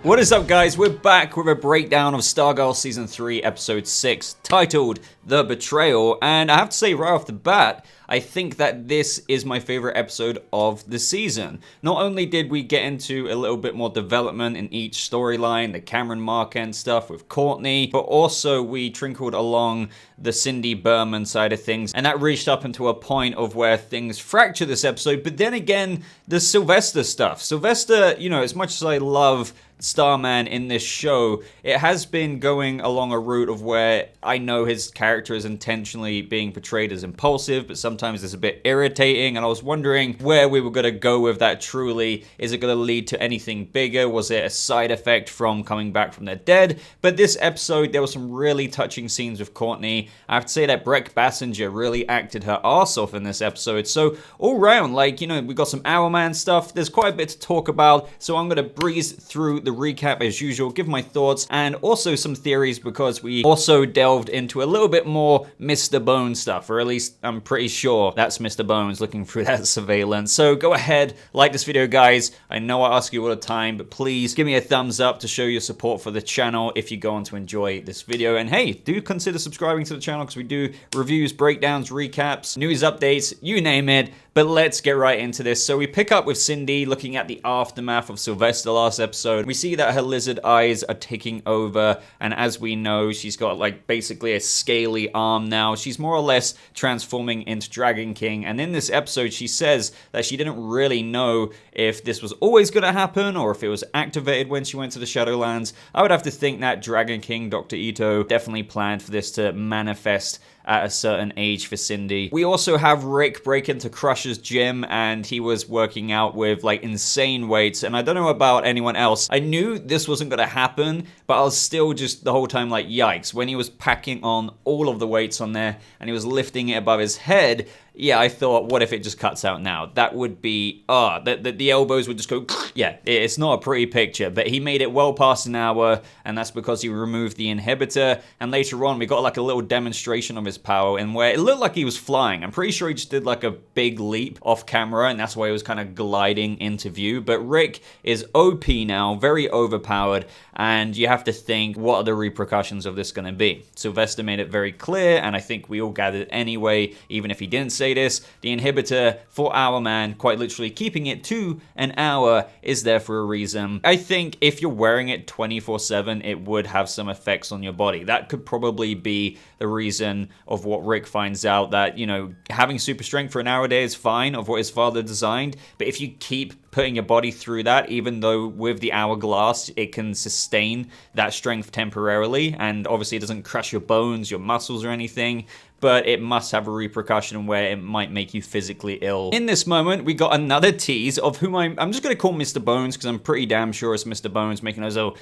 What is up, guys? We're back with a breakdown of Stargirl Season 3, Episode 6, titled The Betrayal, and I have to say right off the bat, I think that this is my favorite episode of the season. Not only did we get into a little bit more development in each storyline, the Cameron Marquand stuff with Courtney, but also we trickled along the Cindy Berman side of things, and that reached up into a point of where things fracture this episode. But then again, the Sylvester stuff. Sylvester, you know, as much as I love Starman in this show, it has been going along a route of where I know his character is intentionally being portrayed as impulsive, but sometimes it's a bit irritating, and I was wondering where we were going to go with that truly. Is it going to lead to anything bigger? Was it a side effect from coming back from the dead? But this episode, there were some really touching scenes with Courtney. I have to say that Breck Bassinger really acted her arse off in this episode. So all round, like, you know, we got some Hourman stuff. There's quite a bit to talk about, so I'm going to breeze through the recap as usual, give my thoughts, and also some theories, because we also delved into a little bit more Mr. Bones stuff, or at least I'm pretty sure that's Mr. Bones looking through that surveillance. So go ahead, like this video, guys. I know I ask you all the time, but please give me a thumbs up to show your support for the channel if you go on to enjoy this video. And hey, do consider subscribing to the channel, because we do reviews, breakdowns, recaps, news updates, you name it. But let's get right into this. So we pick up with Cindy looking at the aftermath of Sylvester last episode. We see that her lizard eyes are taking over, and as we know, she's got like basically a scaly arm now. She's more or less transforming into Dragonking, and in this episode she says that she didn't really know if this was always going to happen or if it was activated when she went to the Shadowlands. I would have to think that Dragonking, Dr. Ito, definitely planned for this to manifest at a certain age for Cindy. We also have Rick break into Crusher's gym, and he was working out with like insane weights, and I don't know about anyone else. I knew this wasn't gonna happen, but I was still just the whole time like, yikes. When he was packing on all of the weights on there and he was lifting it above his head, yeah, I thought, what if it just cuts out now? That would be, the elbows would just go, yeah, it's not a pretty picture, but he made it well past an hour, and that's because he removed the inhibitor, and later on, we got like a little demonstration of his power, and where it looked like he was flying. I'm pretty sure he just did like a big leap off camera, and that's why he was kind of gliding into view, but Rick is OP now, very overpowered, and you have to think, what are the repercussions of this going to be? Sylvester made it very clear, and I think we all gathered anyway, even if he didn't say this, the inhibitor for Hourman, quite literally keeping it to an hour, is there for a reason. I think if you're wearing it 24/7, it would have some effects on your body. That could probably be the reason of what Rick finds out, that, you know, having super strength for an hour a day is fine, of what his father designed, but if you keep putting your body through that, even though with the hourglass it can sustain that strength temporarily, and obviously it doesn't crush your bones, your muscles or anything, but it must have a repercussion where it might make you physically ill. In this moment, we got another tease of whom I'm just going to call Mr. Bones, because I'm pretty damn sure it's Mr. Bones making those little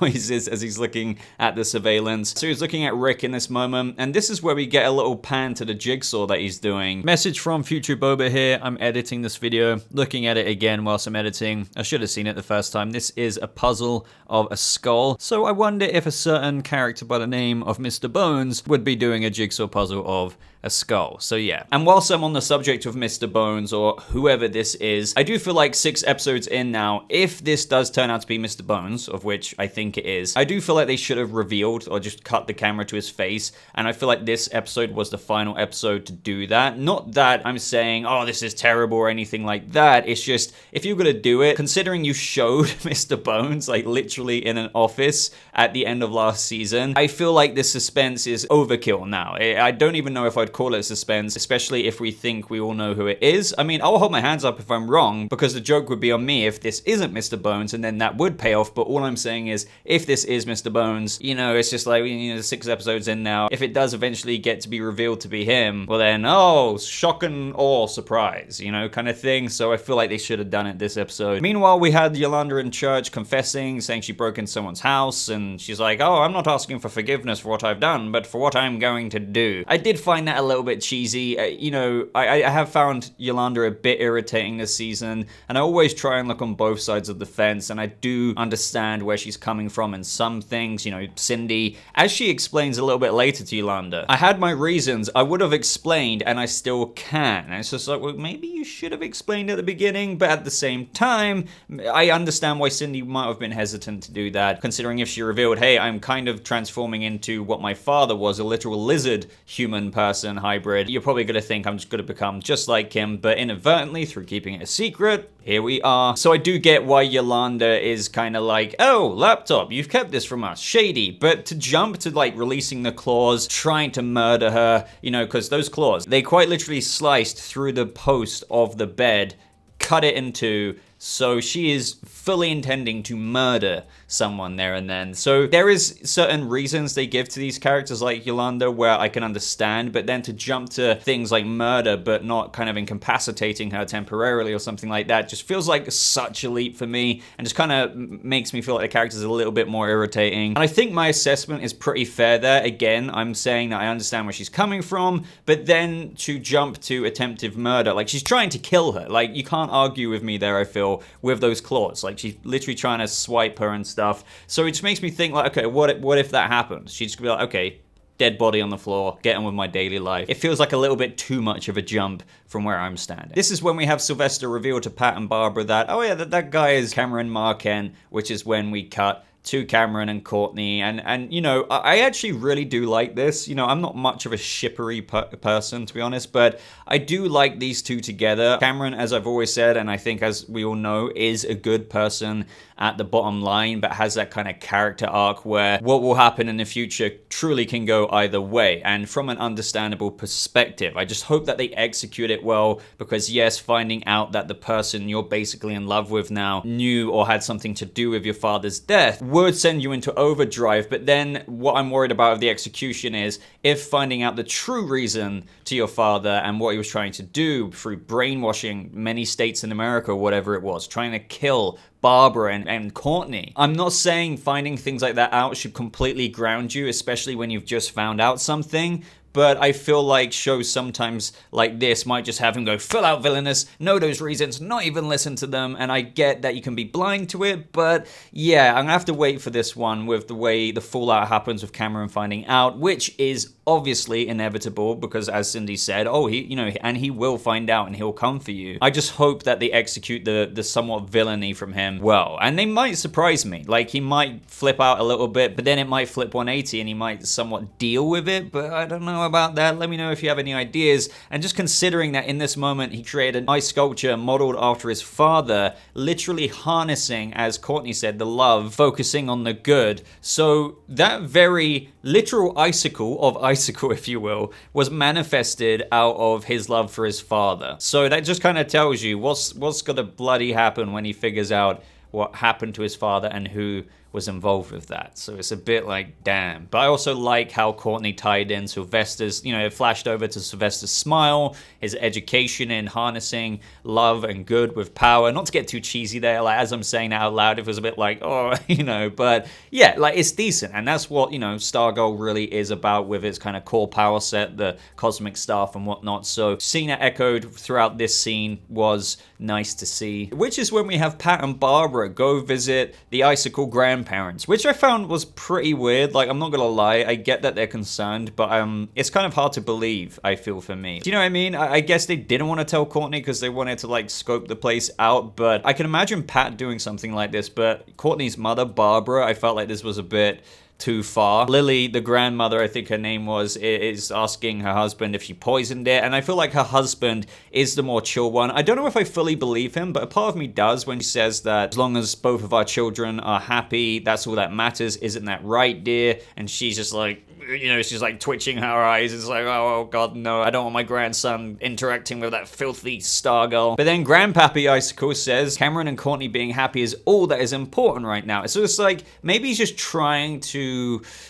noises as he's looking at the surveillance. So he's looking at Rick in this moment, and this is where we get a little pan to the jigsaw that he's doing. Message from Future Boba here. I'm editing this video, looking at it again whilst I'm editing. I should have seen it the first time. This is a puzzle of a skull, so I wonder if a certain character by the name of Mr. Bones would be doing a jigsaw puzzle of a skull. So yeah. And whilst I'm on the subject of Mr. Bones, or whoever this is, I do feel like 6 episodes in now, if this does turn out to be Mr. Bones, of which I think it is, I do feel like they should have revealed or just cut the camera to his face, and I feel like this episode was the final episode to do that. Not that I'm saying, oh, this is terrible or anything like that. It's just, if you're gonna do it, considering you showed Mr. Bones like literally in an office at the end of last season, I feel like this suspense is overkill now. I don't even know if I'd call it suspense, especially if we think we all know who it is. I mean, I'll hold my hands up if I'm wrong, because the joke would be on me if this isn't Mr. Bones, and then that would pay off. But all I'm saying is, if this is Mr. Bones, you know, it's just like, you know, 6 episodes in now. If it does eventually get to be revealed to be him, well then, oh, shock and awe, surprise, you know, kind of thing. So I feel like they should have done it this episode. Meanwhile, we had Yolanda in church confessing, saying she broke into someone's house, and she's like, oh, I'm not asking for forgiveness for what I've done, but for what I'm going to could do. I did find that a little bit cheesy. You know, I have found Yolanda a bit irritating this season, and I always try and look on both sides of the fence, and I do understand where she's coming from in some things. You know, Cindy, as she explains a little bit later to Yolanda, I had my reasons, I would have explained, and I still can. And it's just like, well, maybe you should have explained at the beginning, but at the same time, I understand why Cindy might have been hesitant to do that, considering if she revealed, hey, I'm kind of transforming into what my father was, a literal lizard human person hybrid, you're probably gonna think I'm just gonna become just like him, but inadvertently, through keeping it a secret, here we are. So I do get why Yolanda is kind of like, oh, laptop, you've kept this from us, shady. But to jump to like releasing the claws, trying to murder her, you know, because those claws, they quite literally sliced through the post of the bed, cut it in two, so she is fully intending to murder someone there and then. So there is certain reasons they give to these characters like Yolanda where I can understand, but then to jump to things like murder but not kind of incapacitating her temporarily or something like that just feels like such a leap for me, and just kind of makes me feel like the character's a little bit more irritating. And I think my assessment is pretty fair there. Again, I'm saying that I understand where she's coming from, but then to jump to attempted murder, like she's trying to kill her. Like you can't argue with me there, I feel, with those claws. Like she's literally trying to swipe her and stuff. So it just makes me think like, okay, what if that happens? She's gonna be like, okay, dead body on the floor, get on with my daily life. It feels like a little bit too much of a jump from where I'm standing. This is when we have Sylvester reveal to Pat and Barbara that, oh yeah, that guy is Cameron Marken, which is when we cut to Cameron and Courtney, and you know, I actually really do like this. You know, I'm not much of a shippery person, to be honest, but I do like these two together. Cameron, as I've always said, and I think as we all know, is a good person at the bottom line, but has that kind of character arc where what will happen in the future truly can go either way, and from an understandable perspective. I just hope that they execute it well, because yes, finding out that the person you're basically in love with now knew or had something to do with your father's death would send you into overdrive, but then what I'm worried about with the execution is if finding out the true reason to your father and what he was trying to do through brainwashing many states in America or whatever it was, trying to kill Barbara and Courtney. I'm not saying finding things like that out should completely ground you, especially when you've just found out something, but I feel like shows sometimes like this might just have him go full out villainous, know those reasons, not even listen to them, and I get that you can be blind to it, but yeah, I'm gonna have to wait for this one with the way the fallout happens with Cameron finding out, which is obviously inevitable because, as Cindy said, oh, he will find out and he'll come for you. I just hope that they execute the somewhat villainy from him well, and they might surprise me. Like, he might flip out a little bit, but then it might flip 180 and he might somewhat deal with it, but I don't know about that. Let me know if you have any ideas. And just considering that in this moment he created an ice sculpture modeled after his father, literally harnessing, as Courtney said, the love, focusing on the good. So that very literal icicle, if you will, was manifested out of his love for his father. So that just kind of tells you what's gonna bloody happen when he figures out what happened to his father and who was involved with that. So it's a bit like, damn. But I also like how Courtney tied in Sylvester's, it flashed over to Sylvester's smile, his education in harnessing love and good with power. Not to get too cheesy there, like as I'm saying that out loud, it was a bit like, oh, but yeah, like it's decent. And that's what, Stargirl really is about with its kind of core power set, the cosmic stuff and whatnot. So seeing that echoed throughout this scene was nice to see. Which is when we have Pat and Barbara go visit the Icicle grandparents, which I found was pretty weird. Like, I'm not gonna lie, I get that they're concerned, but it's kind of hard to believe, I feel, for me. Do you know what I mean? I guess they didn't want to tell Courtney because they wanted to like scope the place out, but I can imagine Pat doing something like this. But Courtney's mother, Barbara, I felt like this was a bit too far. Lily, the grandmother, I think her name was, is asking her husband if she poisoned it, and I feel like her husband is the more chill one. I don't know if I fully believe him, but a part of me does when he says that as long as both of our children are happy, that's all that matters. Isn't that right, dear? And she's just like, she's like twitching her eyes. It's like, oh God, no, I don't want my grandson interacting with that filthy Stargirl. But then Grandpappy Icicle says Cameron and Courtney being happy is all that is important right now. So it's like, maybe he's just trying to,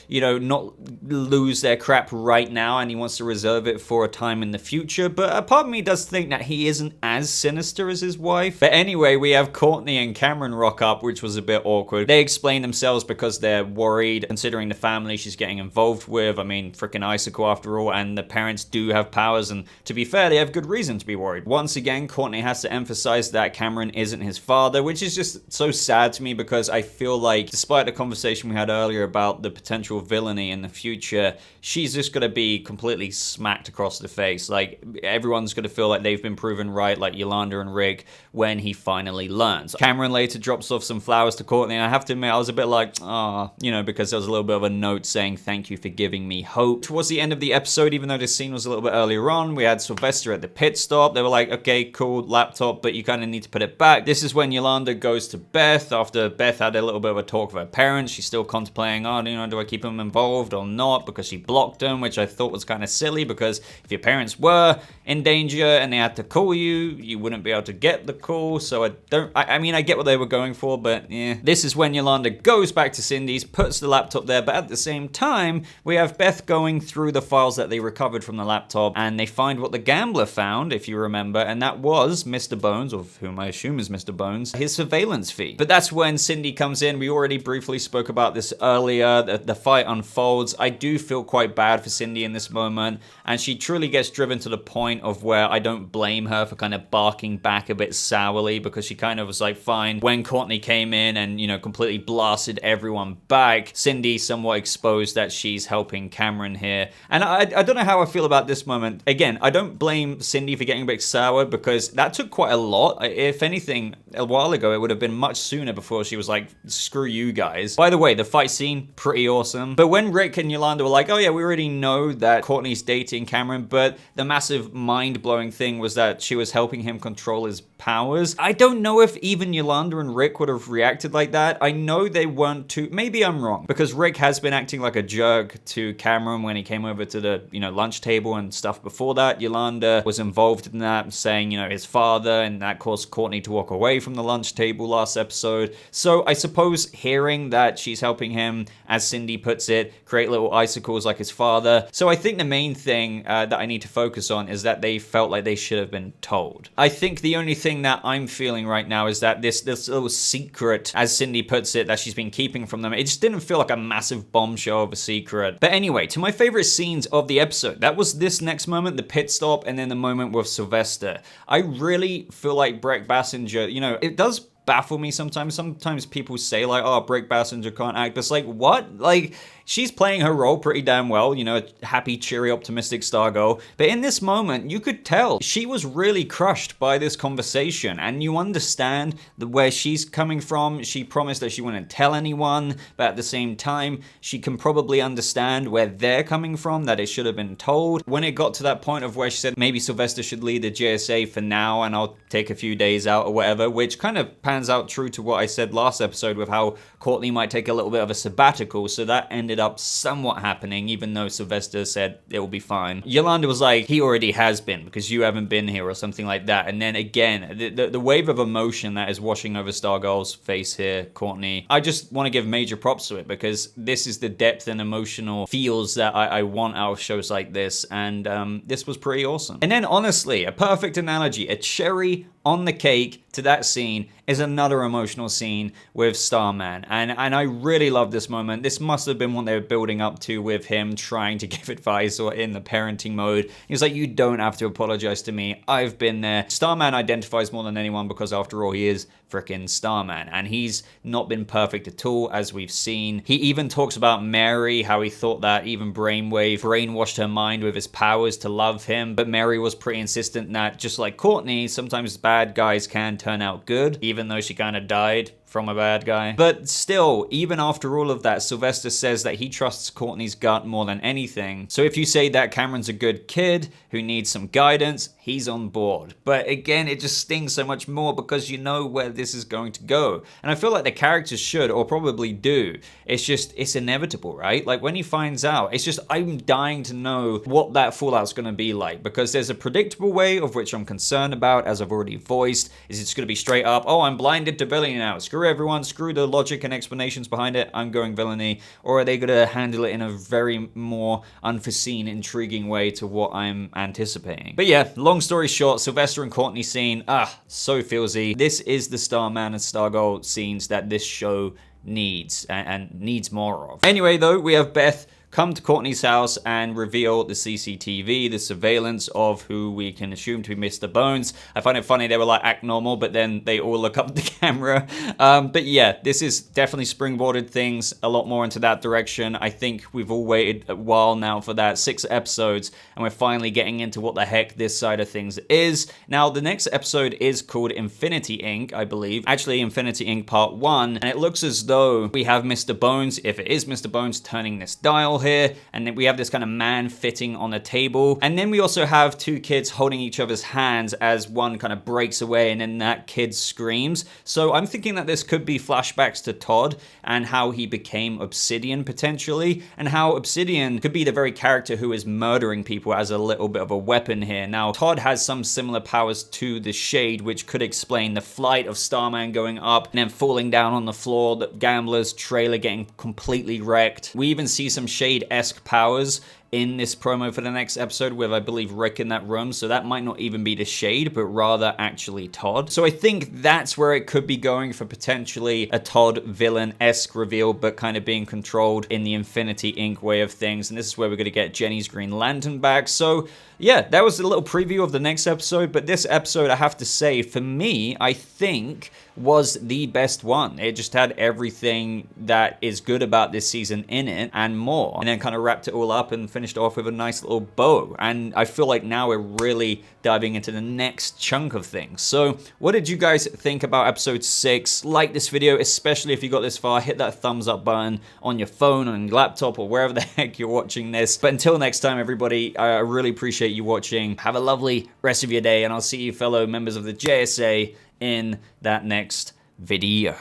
not lose their crap right now, and he wants to reserve it for a time in the future. But a part of me does think that he isn't as sinister as his wife. But anyway, we have Courtney and Cameron rock up, which was a bit awkward. They explain themselves because they're worried, considering the family she's getting involved with, I mean, freaking Icicle after all, and the parents do have powers, and to be fair, they have good reason to be worried. Once again, Courtney has to emphasize that Cameron isn't his father, which is just so sad to me because I feel like, despite the conversation we had earlier about the potential villainy in the future, she's just gonna be completely smacked across the face. Like, everyone's gonna feel like they've been proven right, like Yolanda and Rick, when he finally learns. Cameron later drops off some flowers to Courtney, and I have to admit, I was a bit like, ah, you know, because there was a little bit of a note saying, thank you for giving me hope. Towards the end of the episode, even though this scene was a little bit earlier on, we had Sylvester at the pit stop. They were like, okay, cool, laptop, but you kind of need to put it back. This is when Yolanda goes to Beth, after Beth had a little bit of a talk with her parents. She's still contemplating, oh, you know, do I keep them involved or not? Because she blocked them, which I thought was kind of silly, because if your parents were in danger and they had to call you, you wouldn't be able to get the call. So I mean, I get what they were going for, but yeah. This is when Yolanda goes back to Cindy's, puts the laptop there, but at the same time, we have Beth going through the files that they recovered from the laptop, and they find what the gambler found, if you remember, and that was Mr. Bones, of whom I assume is Mr. Bones, his surveillance feed. But that's when Cindy comes in. We already briefly spoke about this earlier. The fight unfolds. I do feel quite bad for Cindy in this moment, and she truly gets driven to the point of where I don't blame her for kind of barking back a bit sourly, because she kind of was like, fine. When Courtney came in and, you know, completely blasted everyone back, Cindy somewhat exposed that she's helping Cameron here. And I don't know how I feel about this moment. Again, I don't blame Cindy for getting a bit sour, because that took quite a lot. If anything, a while ago, it would have been much sooner before she was like, screw you guys. By the way, the fight scene, pretty awesome. But when Rick and Yolanda were like, oh yeah, we already know that Courtney's dating Cameron, but the massive mind-blowing thing was that she was helping him control his powers. I don't know if even Yolanda and Rick would have reacted like that. I know they weren't too, maybe I'm wrong, because Rick has been acting like a jerk to Cameron when he came over to the, you know, lunch table and stuff before that. Yolanda was involved in that, saying, you know, his father, and that caused Courtney to walk away from the lunch table last episode. So I suppose hearing that she's helping him, as Cindy puts it, create little icicles like his father. So I think the main thing that I need to focus on is that they felt like they should have been told. I think the only thing that I'm feeling right now is that this little secret, as Cindy puts it, that she's been keeping from them, it just didn't feel like a massive bombshell of a secret. But anyway, to my favorite scenes of the episode, that was this next moment, the pit stop, and then the moment with Sylvester. I really feel like Brett Bassinger, you know, it does baffle me sometimes. Sometimes people say like, oh, Brett Bassinger can't act. But it's like, what? Like, she's playing her role pretty damn well, you know, happy, cheery, optimistic Stargirl. But in this moment, you could tell she was really crushed by this conversation, and you understand where she's coming from. She promised that she wouldn't tell anyone, but at the same time, she can probably understand where they're coming from, that it should have been told. When it got to that point of where she said, maybe Sylvester should lead the JSA for now, and I'll take a few days out or whatever, which kind of pans out true to what I said last episode with how Courtney might take a little bit of a sabbatical, so that ended up somewhat happening, even though Sylvester said it will be fine. Yolanda was like, he already has been because you haven't been here, or something like that. And then again, the wave of emotion that is washing over Stargirl's face here, Courtney, I just want to give major props to it, because this is the depth and emotional feels that I want out of shows like this, and this was pretty awesome. And then honestly, a perfect analogy, a cherry on the cake to that scene is another emotional scene with Starman, and I really love this moment. This must have been what they were building up to, with him trying to give advice or in the parenting mode. He's like, you don't have to apologize to me, I've been there. Starman identifies more than anyone, because after all, he is frickin' Starman, and he's not been perfect at all, as we've seen. He even talks about Mary, how he thought that even Brainwave brainwashed her mind with his powers to love him, but Mary was pretty insistent that, just like Courtney, sometimes bad guys can turn out good, even though she kind of died from a bad guy. But still, even after all of that, Sylvester says that he trusts Courtney's gut more than anything. So if you say that Cameron's a good kid who needs some guidance, he's on board. But again, it just stings so much more, because you know where this is going to go. And I feel like the characters should, or probably do. It's just, it's inevitable, right? Like when he finds out, it's just, I'm dying to know what that fallout's gonna be like, because there's a predictable way, of which I'm concerned about, as I've already voiced. Is it's gonna be straight up, oh, I'm blinded to villainy now, screw everyone, screw the logic and explanations behind it, I'm going villainy? Or are they gonna handle it in a very more unforeseen, intriguing way to what I'm anticipating? But yeah, long story short, Sylvester and Courtney scene, so feelsy. This is the Starman and Stargirl scenes that this show needs, and needs more of. Anyway though, we have Beth come to Courtney's house and reveal the CCTV, the surveillance of who we can assume to be Mr. Bones. I find it funny they were like, act normal, but then they all look up at the camera. But yeah, this is definitely springboarded things a lot more into that direction. I think we've all waited a while now for that, 6 episodes, and we're finally getting into what the heck this side of things is. Now, the next episode is called Infinity Inc., I believe. Actually, Infinity Inc. Part 1, and it looks as though we have Mr. Bones, if it is Mr. Bones, turning this dial here, and then we have this kind of man fitting on a table, and then we also have 2 kids holding each other's hands as one kind of breaks away, and then that kid screams. So I'm thinking that this could be flashbacks to Todd and how he became Obsidian potentially, and how Obsidian could be the very character who is murdering people as a little bit of a weapon here. Now, Todd has some similar powers to the Shade, which could explain the flight of Starman going up and then falling down on the floor, the gambler's trailer getting completely wrecked. We even see some Shade-esque powers in this promo for the next episode with, I believe, Rick in that room, so that might not even be the Shade, but rather actually Todd. So I think that's where it could be going for potentially a Todd villain-esque reveal, but kind of being controlled in the Infinity Inc. way of things, and this is where we're going to get Jenny's Green Lantern back. So yeah, that was a little preview of the next episode, but this episode, I have to say, for me, I think was the best one. It just had everything that is good about this season in it and more, and then kind of wrapped it all up and finished off with a nice little bow. And I feel like now we're really diving into the next chunk of things. So what did you guys think about episode 6? Like this video, especially if you got this far. Hit that thumbs up button on your phone, on your laptop, or wherever the heck you're watching this. But until next time, everybody, I really appreciate you watching. Have a lovely rest of your day, and I'll see you fellow members of the JSA in that next video.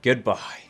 Goodbye.